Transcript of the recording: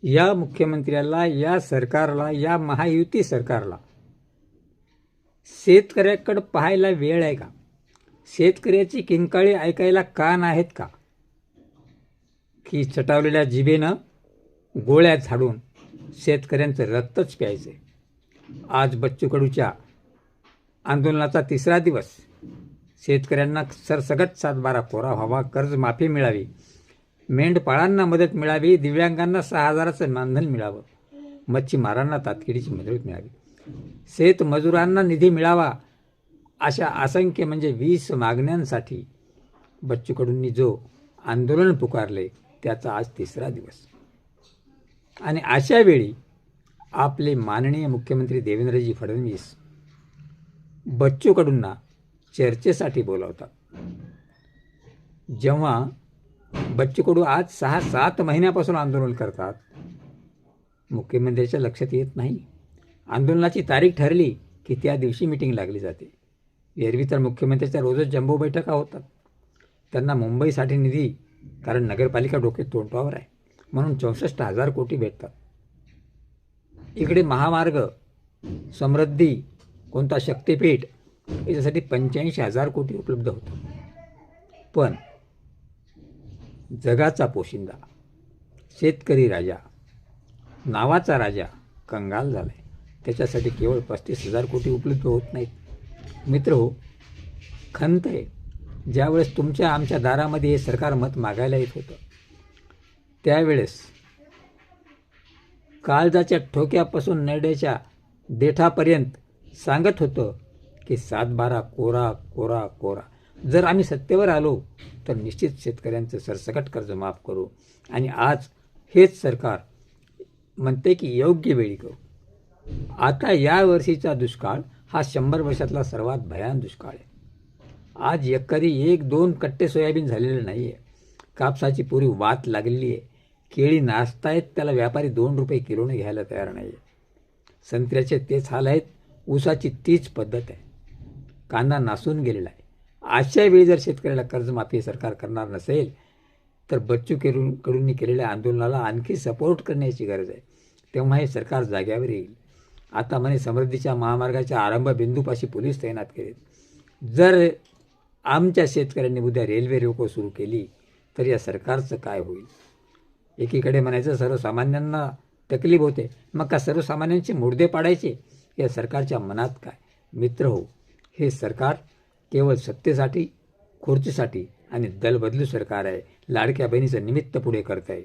या मुख्यमंत्र्याला, या सरकारला, या महायुती सरकारला शेतकऱ्याकडे पाहायला वेळ आहे का? शेतकऱ्याची किंकाळी ऐकायला कान आहेत का? की चटावलेल्या जिभेनं गोळ्या झाडून शेतकऱ्यांचं रक्तच प्यायचं. आज बच्चू कडूच्या आंदोलनाचा तिसरा दिवस. शेतकऱ्यांना सरसगट 7/12 कोरा व्हावा, कर्जमाफी मिळावी, मेंढपाळांना मदत मिळावी, दिव्यांगांना 6,000चं मानधन मिळावं, मच्छीमारांना तातडीची मदत मिळावी, शेतमजुरांना निधी मिळावा, अशा असंख्य म्हणजे 20 मागण्यांसाठी बच्चू कडूंनी जो आंदोलन पुकारले त्याचा आज तिसरा दिवस. आणि अशा वेळी आपले माननीय मुख्यमंत्री देवेंद्रजी फडणवीस बच्चू कडूंना चर्चेसाठी बोलावतात. जेव्हा बच्चू कडू आज 6-7 महिन्यापासून आंदोलन करतात, मुख्यमंत्र्याच्या लक्षात येत नाही. आंदोलनाची तारीख ठरली की त्या दिवशी मीटिंग लागली जाते. एरवी तर मुख्यमंत्र्याच्या रोजच जम्बो बैठका होतात. त्यांना मुंबईसाठी निधी, कारण नगरपालिका डोके तोंडावर आहे म्हणून 64,000 कोटी भेटतात. इकडे महामार्ग, समृद्धी, कोणता शक्तिपीठ, याच्यासाठी 85,000 कोटी उपलब्ध होतात. पण जगाचा पोशिंदा, शेतकरी राजा, नावाचा राजा कंगाल झाला आहे. त्याच्यासाठी केवळ 35,000 कोटी उपलब्ध होत नाहीत. मित्रहो, खंत आहे. ज्यावेळेस तुमच्या आमच्या दारामध्ये हे सरकार मत मागायला येत होतं, त्यावेळेस काळजाच्या ठोक्यापासून नरड्याच्या देठापर्यंत सांगत होतं की 7/12 कोरा कोरा कोरा. जर आम्ही सत्तेवर आलो तर निश्चित शेतकऱ्यांचं सरसकट कर्ज माफ करू. आणि आज हेच सरकार म्हणते की योग्य वेळी करू. आता या वर्षीचा दुष्काळ हा 100 वर्षातला सर्वात भयान दुष्काळ आहे. आज एकरी 1-2 कट्टे सोयाबीन झालेलं नाही आहे. कापसाची पुरी वात लागलेली आहे. केळी नाचतायत, त्याला व्यापारी 2 रुपये किलोने घ्यायला तयार नाही आहे. संत्र्याचे तेच हाल आहेत. ऊसाची तीच पद्धत आहे. कांदा नासून गेलेला आहे. अशा वेळी जर शेतकऱ्याला कर्जमाफी सरकार करणार नसेल तर बच्चू कडूंनी केलेल्या आंदोलनाला आणखी सपोर्ट करण्याची गरज आहे. तेव्हा हे सरकार जाग्यावर येईल. आता म्हणे समृद्धीच्या महामार्गाच्या आरंभ बिंदूपाशी पोलीस तैनात केलेत. जर आमच्या शेतकऱ्यांनी उद्या रेल्वे रोको सुरू केली तर या सरकारचं काय होईल? एकीकडे म्हणायचं सर्वसामान्यांना तकलीफ होते, मग का सर्वसामान्यांचे मुडदे पाडायचे? या सरकारच्या मनात काय? मित्र हो, हे सरकार केवळ सत्तेसाठी, खुर्चीसाठी आणि दलबदलू सरकार आहे. लाडक्या बहिणीचं निमित्त पुढे करत आहे.